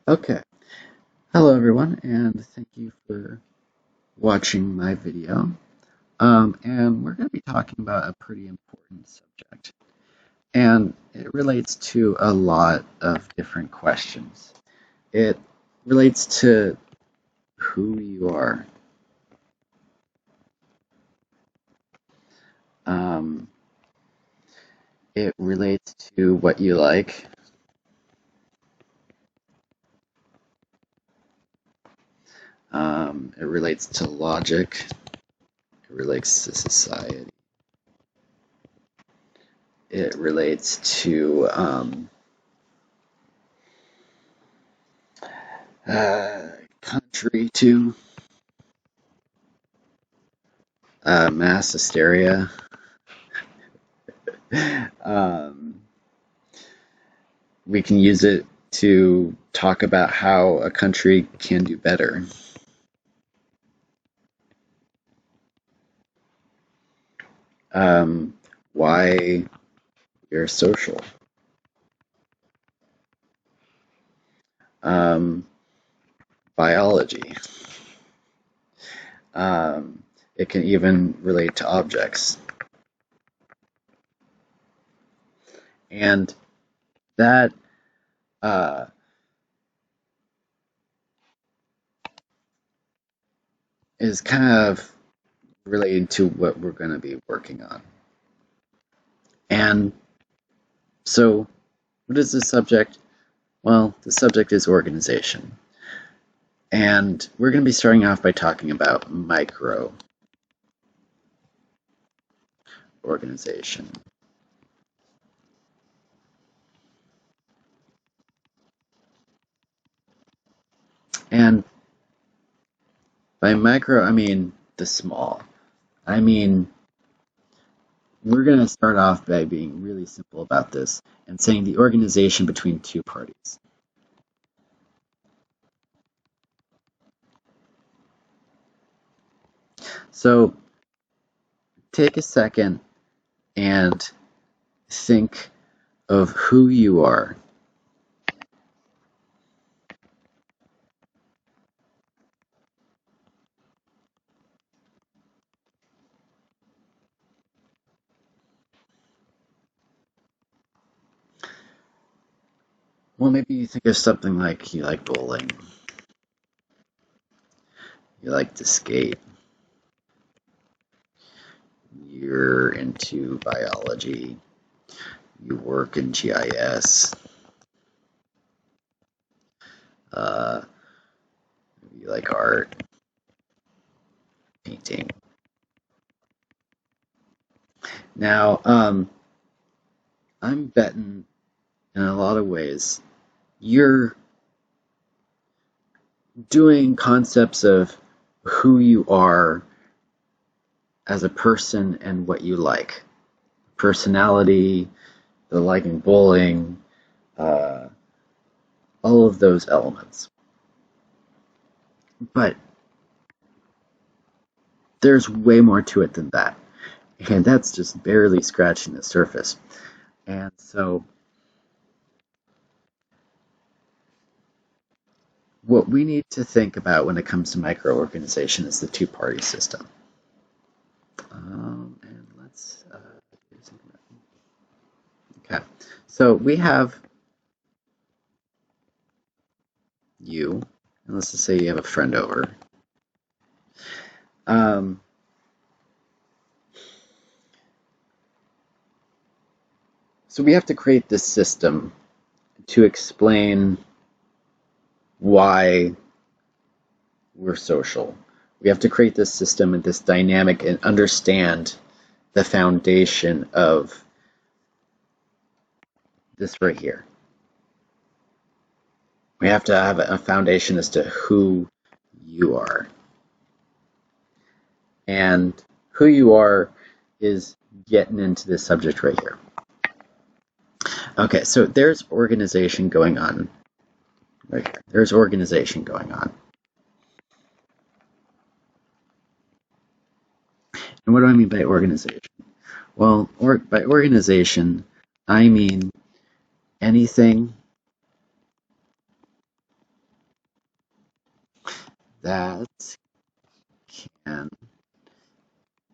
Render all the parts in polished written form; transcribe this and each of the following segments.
Okay. Hello, everyone, and thank you for watching my video. And we're going to be talking about a pretty important subject, and it relates to a lot of different questions. It relates to who you are. Um, it relates to what you like. It relates to logic. It relates to society. It relates to uh, country too. Mass hysteria. um, we can use it to talk about how a country can do better. Um, why we're social. Um, biology. Um, it can even relate to objects. And that uh, is kind of related to what we're going to be working on. And so, what is the subject? Well, the subject is organization. And we're going to be starting off by talking about micro organization. And by micro, I mean the small. I mean, we're going to start off by being really simple about this and saying the organization between two parties. So take a second and think of who you are. Well, maybe you think of something like you like bowling, you like to skate, you're into biology, you work in GIS, uh, you like art, painting. Now, I'm betting in a lot of ways you're doing concepts of who you are as a person and what you like. Personality, the liking bowling, uh, all of those elements. But there's way more to it than that. And that's just barely scratching the surface. And so what we need to think about when it comes to microorganization is the two-party system. And let's okay. So we have you, and let's just say you have a friend over. Um, so we have to create this system to explain why we're social. We have to create this system and this dynamic and understand the foundation of this right here. We have to have a foundation as to who you are. And who you are is getting into this subject right here. Okay, so there's organization going on right here. There's organization going on. And what do I mean by organization? Well, by organization, I mean anything that can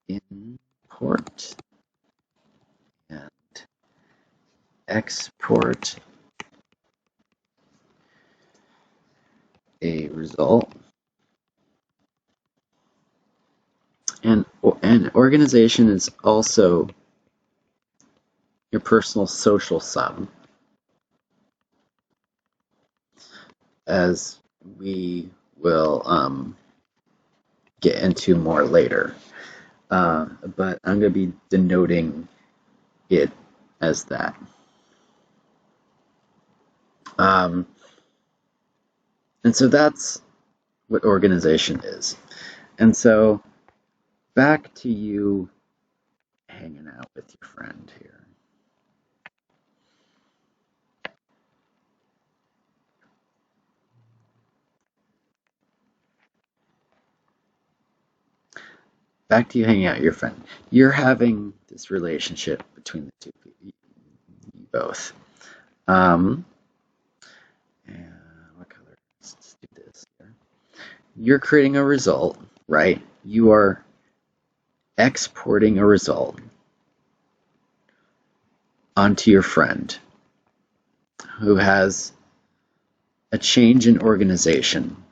import and export a result. And an organization is also your personal social sum, as we will get into more later. But I'm going to be denoting it as that. And so that's what organization is. And so back to you hanging out with your friend here. Back to you hanging out with your friend. You're having this relationship between the two people, you both. And what color? Let's do this here. You're creating a result, right? You are exporting a result onto your friend who has a change in organization,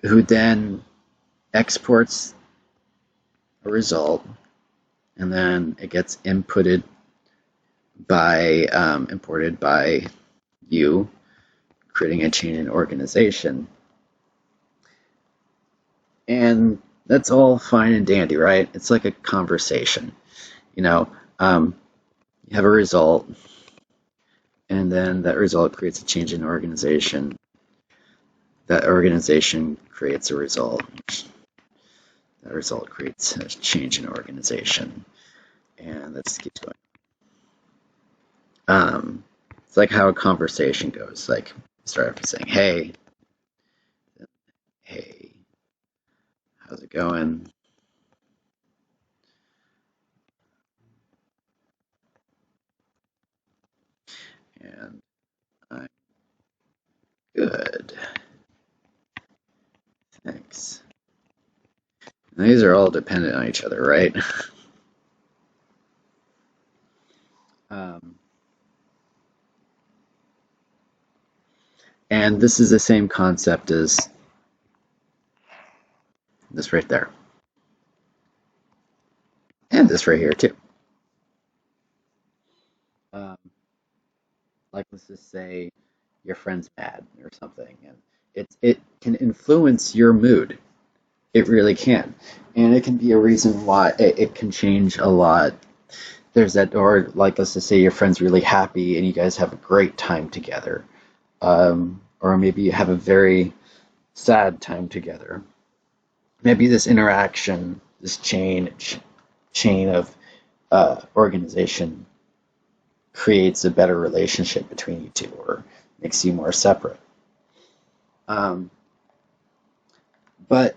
who then exports a result, and then it gets imported by you, creating a change in organization. And that's all fine and dandy, right? It's like a conversation. You know, you have a result, and then that result creates a change in organization. That organization creates a result. That result creates a change in organization. And that just keeps going. It's like how a conversation goes. Like, start off saying, hey, how's it going? And I'm good. Thanks. And these are all dependent on each other, right? And this is the same concept as this right there. And this right here, too. Like, let's just say your friend's mad or something, and it can influence your mood. It really can. And it can be a reason why it can change a lot. There's that, or like, let's just say your friend's really happy and you guys have a great time together. Or maybe you have a very sad time together. Maybe this interaction, this chain of organization creates a better relationship between you two, or makes you more separate. But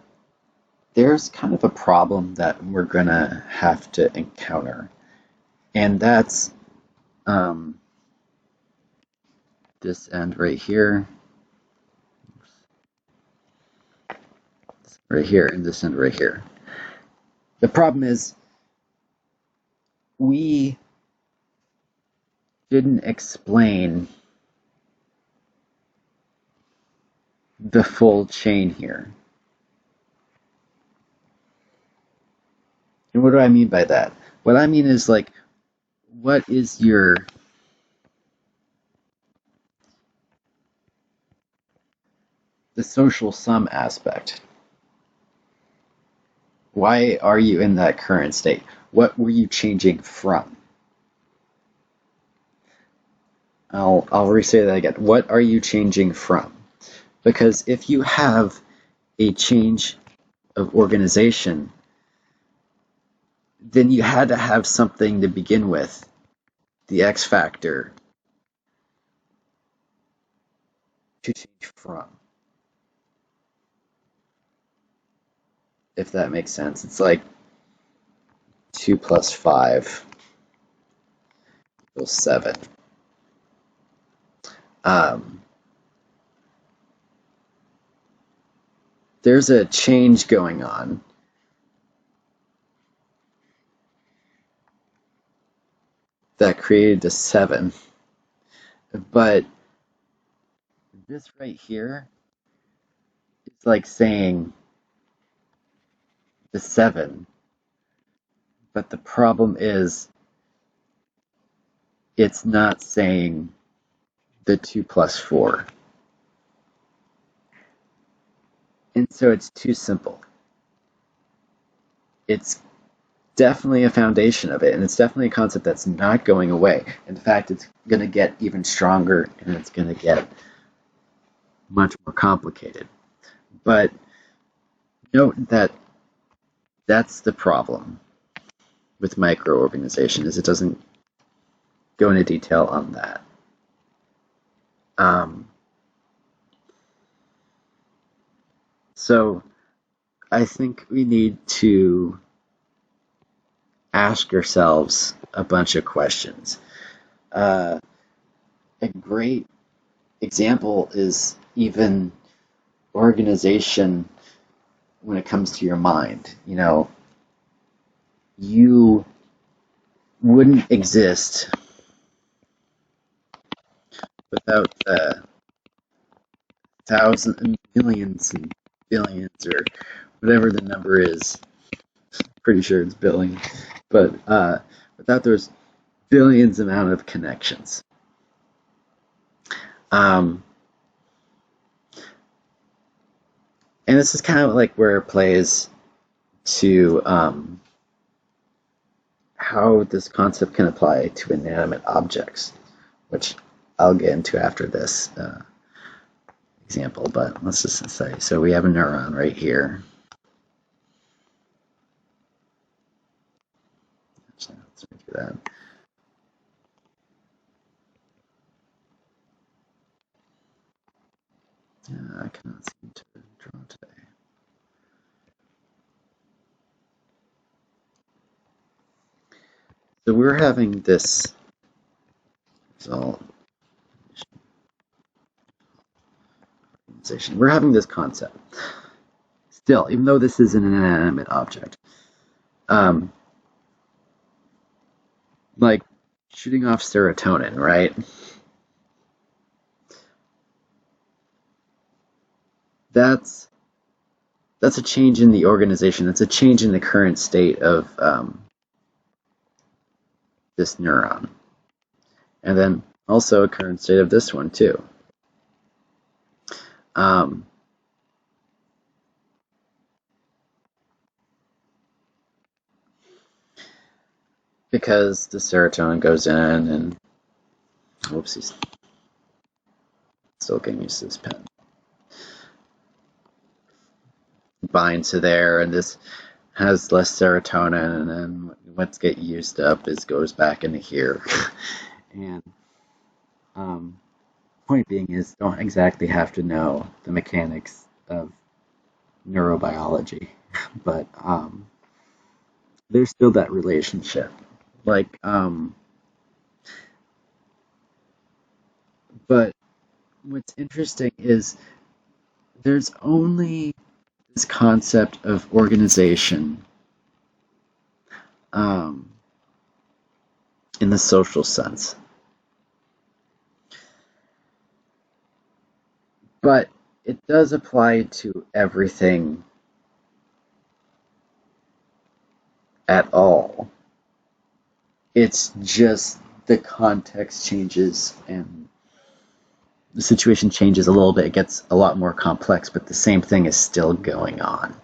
there's kind of a problem that we're gonna have to encounter, and that's this end right here, and this end right here. The problem is we didn't explain the full chain here. And what do I mean by that? What I mean is, like, what is the social sum aspect? Why are you in that current state? What were you changing from? I'll re-say that again. What are you changing from? Because if you have a change of organization, then you had to have something to begin with, the X factor, to change from. If that makes sense. It's like 2 plus 5 equals 7. there's a change going on that created the 7, but this right here is like saying the 7, but the problem is it's not saying the 2 plus 4. And so it's too simple. It's definitely a foundation of it, and it's definitely a concept that's not going away. In fact, it's going to get even stronger, and it's going to get much more complicated. But note that that's the problem with microorganization, is it doesn't go into detail on that. So I think we need to ask ourselves a bunch of questions. A great example is even organization when it comes to your mind. You know, you wouldn't exist without the thousands and millions and billions or whatever the number is. Pretty sure it's billion, but without those billions amount of connections. And this is kind of like where it plays to how this concept can apply to inanimate objects, which I'll get into after this example, but let's just say, so we have a neuron right here. Actually, let's make that. I cannot seem to draw today. So we're having this result. We're having this concept. Still, even though this is an inanimate object, like shooting off serotonin, right? That's a change in the organization. That's a change in the current state of this neuron. And then also a current state of this one too. Because the serotonin goes in and, whoops, he's still getting used to this pen. Binds to there, and this has less serotonin, and then what's get used up is goes back into here. And point being is, don't exactly have to know the mechanics of neurobiology, but there's still that relationship. Like, but what's interesting is there's only this concept of organization in the social sense. But it does apply to everything at all. It's just the context changes and the situation changes a little bit. It gets a lot more complex, but the same thing is still going on.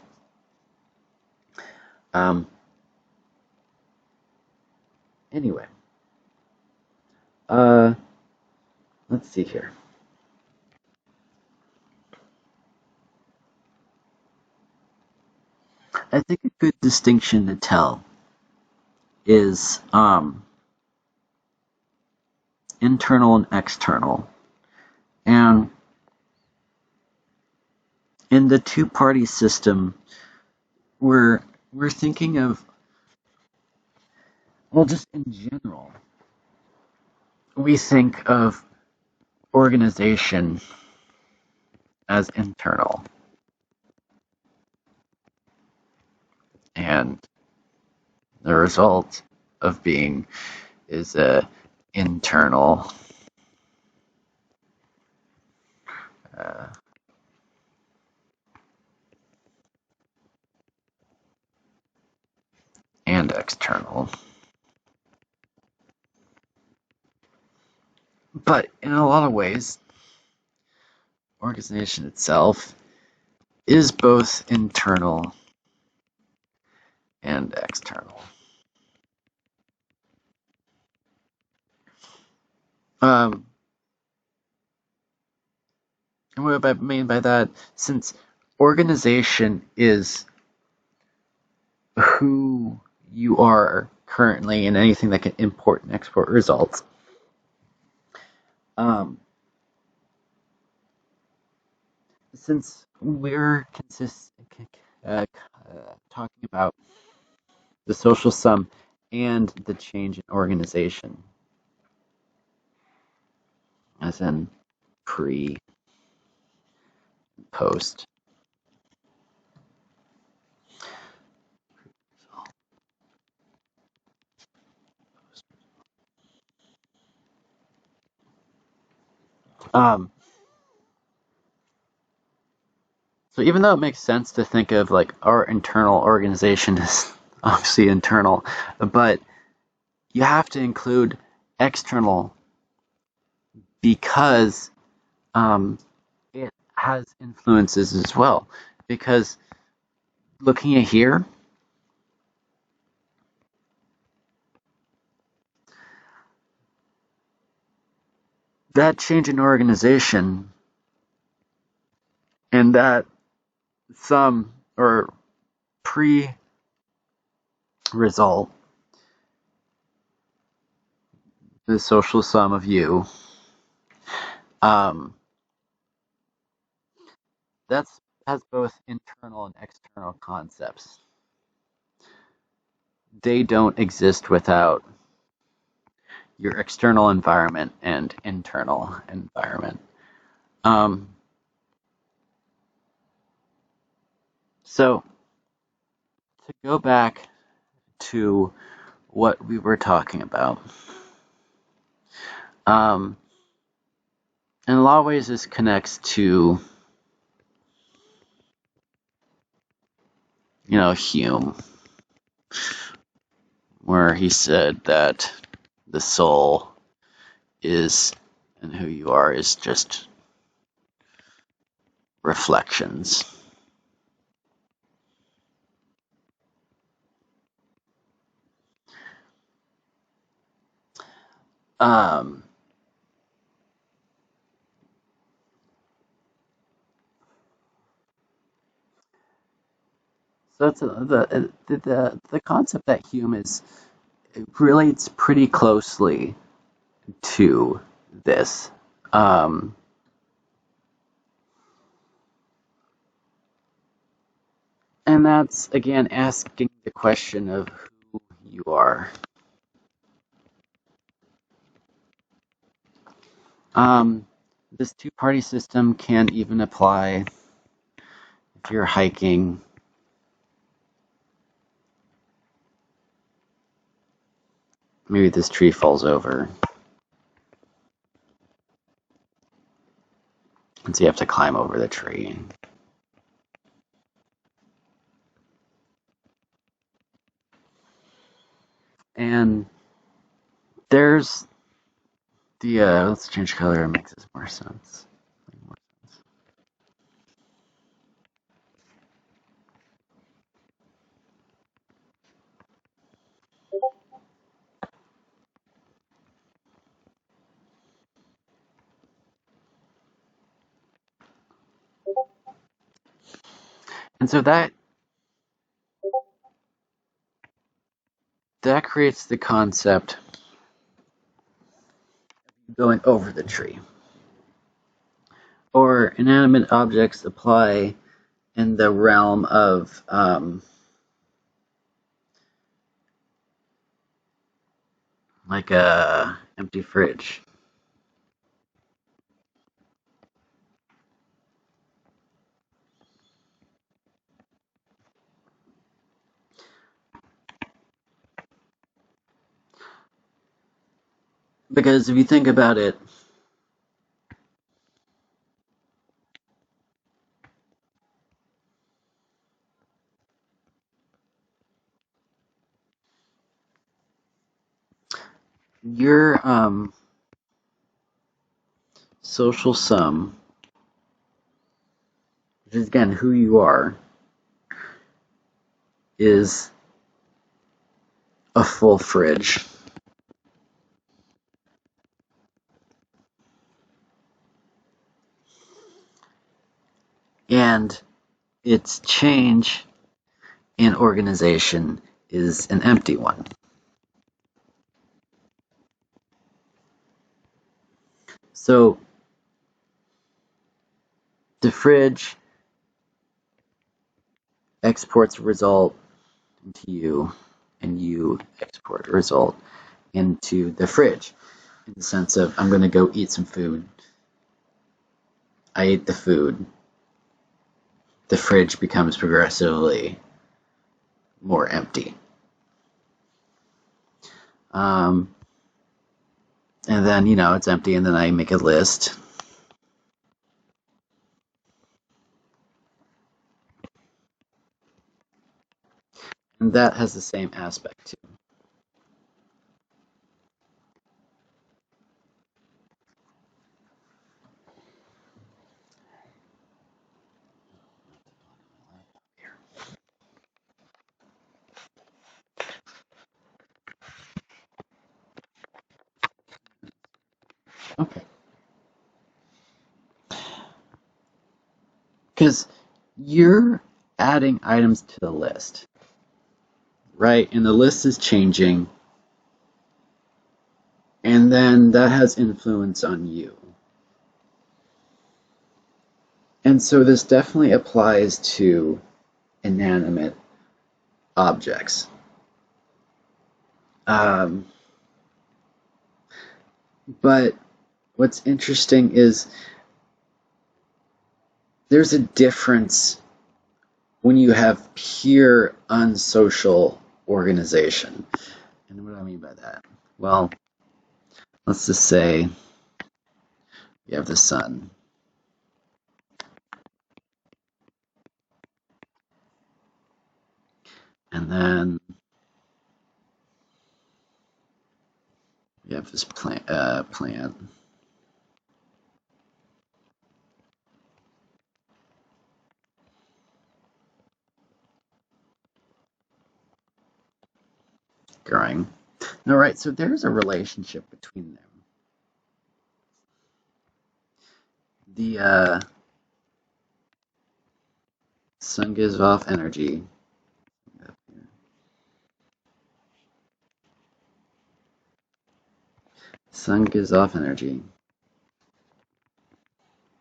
Anyway, let's see here. I think a good distinction to tell is internal and external. And in the two-party system, we're thinking of, well, just in general, we think of organization as internal. and the result of being is a internal uh, and external. But in a lot of ways, organization itself is both internal and external. And what I mean by that, since organization is who you are currently and anything that can import and export results, since we're talking about the social sum and the change in organization, as in pre, post. So even though it makes sense to think of like our internal organization as obviously internal, but you have to include external because it has influences as well. Because looking at here, that change in organization and that sum or pre-result, the social sum of you, that's has both internal and external concepts. They don't exist without your external environment and internal environment. So to go back to what we were talking about, in a lot of ways this connects to, Hume, where he said that the soul is, and who you are is just reflections. So that's the concept that Hume is, it relates pretty closely to this. And that's, again, asking the question of who you are. This two-party system can even apply if you're hiking. Maybe this tree falls over. And so you have to climb over the tree. And there's the, let's change color, it makes this more sense. And so that creates the concept of going over the tree. Or inanimate objects apply in the realm of like a empty fridge. Because if you think about it, your social sum, which is again who you are, is a full fridge. And its change in organization is an empty one. So the fridge exports a result into you, and you export a result into the fridge. In the sense of, I'm going to go eat some food. I ate the food. The fridge becomes progressively more empty. And then, it's empty, and then I make a list. And that has the same aspect too. Okay. Because you're adding items to the list, right? And the list is changing, and then that has influence on you. And so this definitely applies to inanimate objects. But what's interesting is there's a difference when you have pure unsocial organization. And what do I mean by that? Well, let's just say you have the sun. And then you have this plant. Growing. All right, so there's a relationship between them. The sun gives off energy. Sun gives off energy.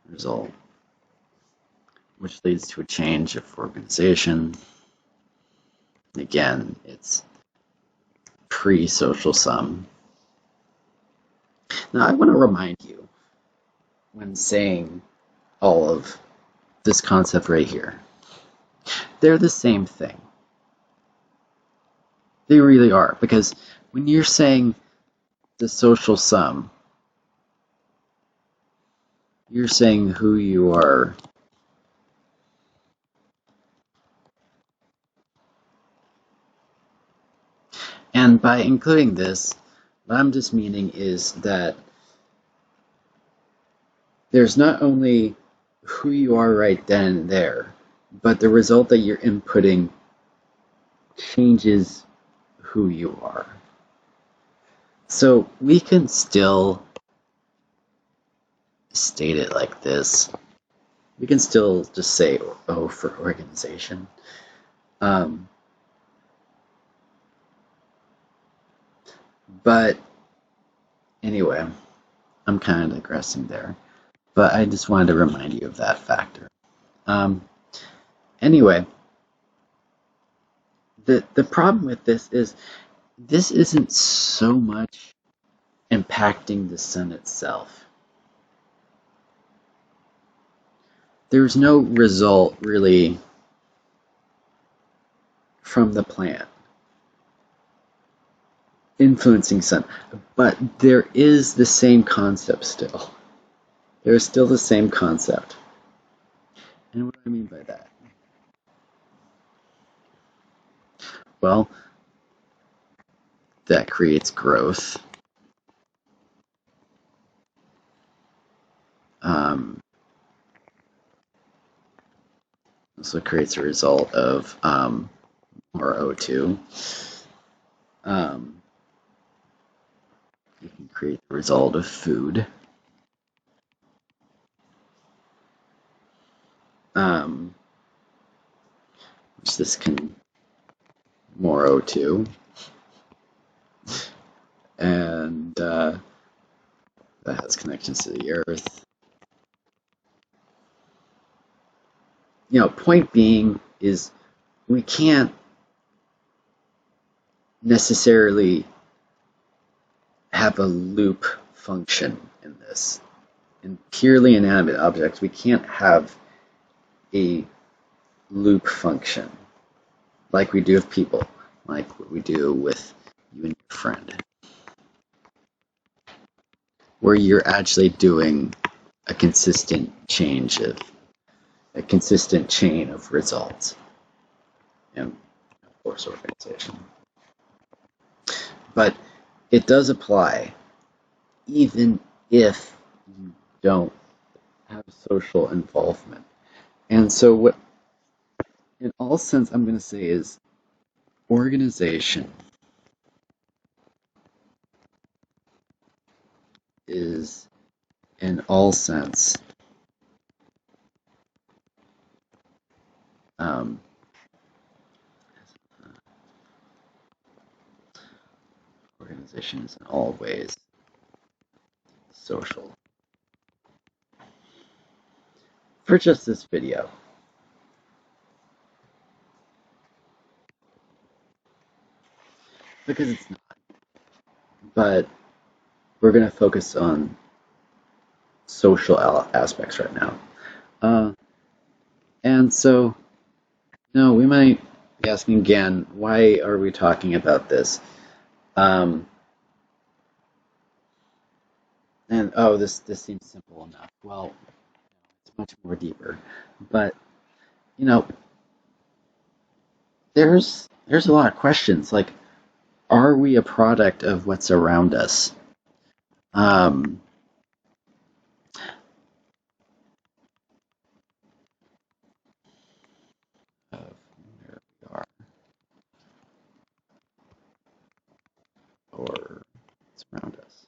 Result. Which leads to a change of organization. Again, it's pre-social sum. Now, I want to remind you, when saying all of this concept right here, they're the same thing. They really are, because when you're saying the social sum, you're saying who you are. And by including this, what I'm just meaning is that there's not only who you are right then and there, but the result that you're inputting changes who you are. So we can still state it like this. We can still just say O for organization. But anyway, I'm kind of digressing there. But I just wanted to remind you of that factor. Anyway, the problem with this is this isn't so much impacting the sun itself. There's no result really from the plant. influencing some, but there is the same concept still. There's still the same concept. And what do I mean by that? Well, that creates growth. Also creates a result of more O2. You can create the result of food. Which this can more O2. And that has connections to the earth. Point being is we can't necessarily have a loop function in this. In purely inanimate objects, we can't have a loop function like we do with people, like what we do with you and your friend, where you're actually doing a consistent chain of results in a force organization. But it does apply even if you don't have social involvement. And so what, in all sense, I'm going to say is organization is, in all sense, organization is in all ways social. For just this video. Because it's not. But we're going to focus on social aspects right now. And so, we might be asking again, why are we talking about this? And this seems simple enough. Well, it's much more deeper. But there's a lot of questions. Like, are we a product of what's around us? Of where we are, or what's around us.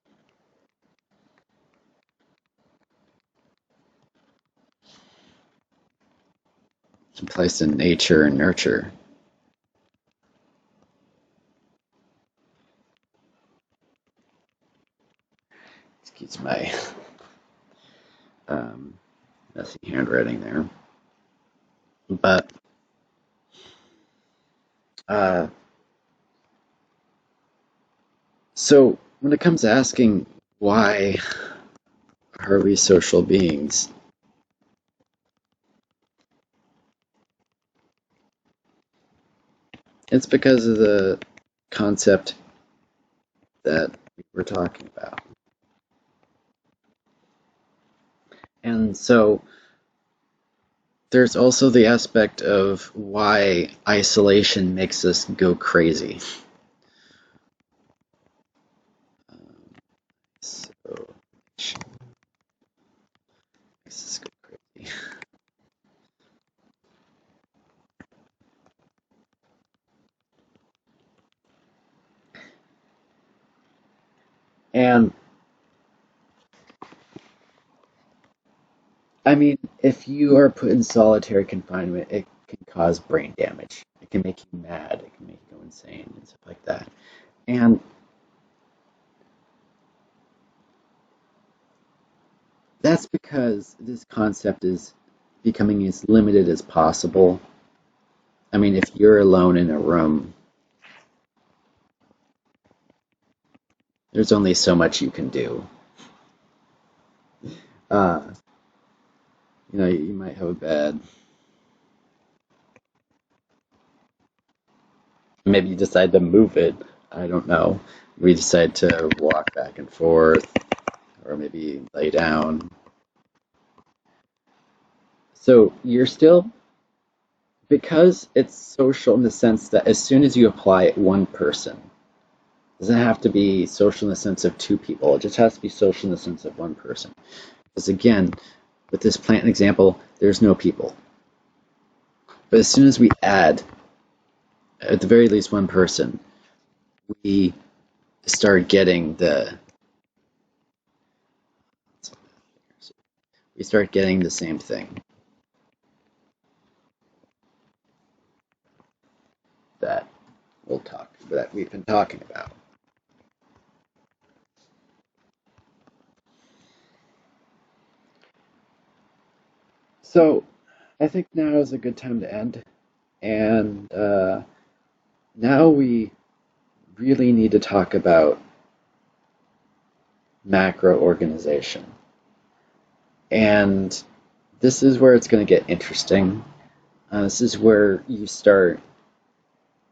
It's placed in nature and nurture. Excuse my messy handwriting there. But so when it comes to asking why are we social beings, it's because of the concept that we're talking about. And so there's also the aspect of why isolation makes us go crazy. Isolation makes us go crazy. And I mean, if you are put in solitary confinement, it can cause brain damage. It can make you mad. It can make you go insane and stuff like that. And that's because this concept is becoming as limited as possible. I mean, if you're alone in a room, there's only so much you can do. You might have a bed. Maybe you decide to move it I don't know, we decide to walk back and forth or maybe lay down. So you're still, because it's social in the sense that as soon as you apply it, one person, it doesn't have to be social in the sense of two people, it just has to be social in the sense of one person. Because again, with this plant example, there's no people. But as soon as we add, at the very least, one person, we start getting the same thing that that we've been talking about. So I think now is a good time to end, and now we really need to talk about macro organization. And this is where it's going to get interesting. This is where you start,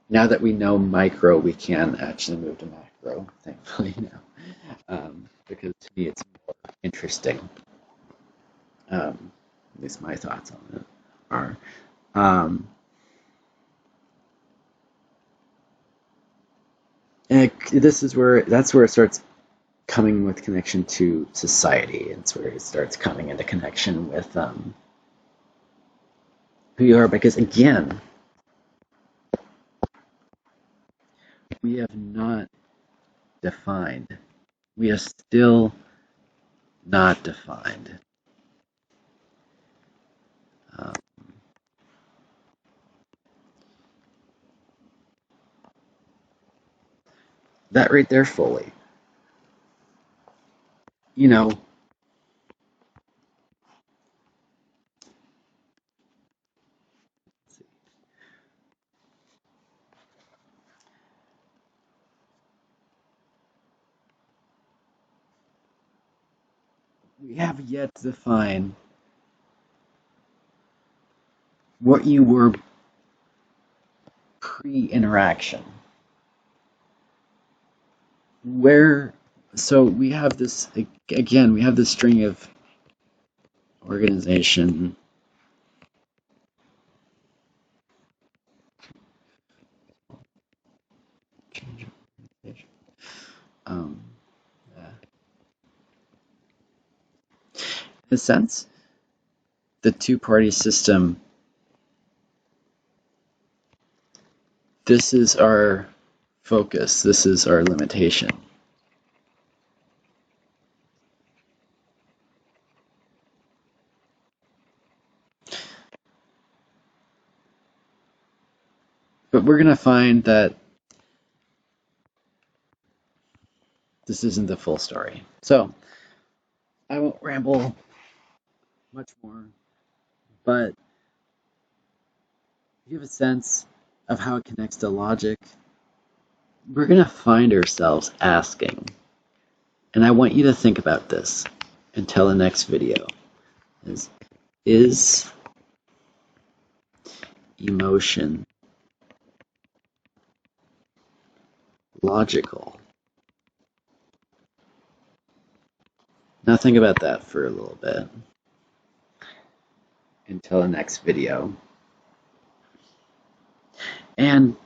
now that we know micro, we can actually move to macro, thankfully now, because to me it's more interesting. At least my thoughts on it are. And that's where it starts coming with connection to society. It's where it starts coming into connection with who you are, because again, we have not defined. We are still not defined. Um, that right there fully. You know, we have yet to define what you were pre-interaction. Where, so we have this, again, we have this string of organization. Um, in a sense, the two-party system, this is our focus, this is our limitation. But we're going to find that this isn't the full story. So I won't ramble much more, but you have a sense of how it connects to logic. We're going to find ourselves asking, and I want you to think about this until the next video, is emotion logical? Now think about that for a little bit until the next video. And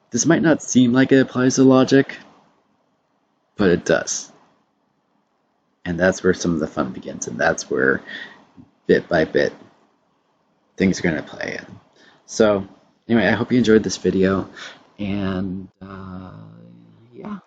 this might not seem like it applies to logic, but it does. And that's where some of the fun begins, and that's where, bit by bit, things are going to play in. So, anyway, I hope you enjoyed this video, and yeah.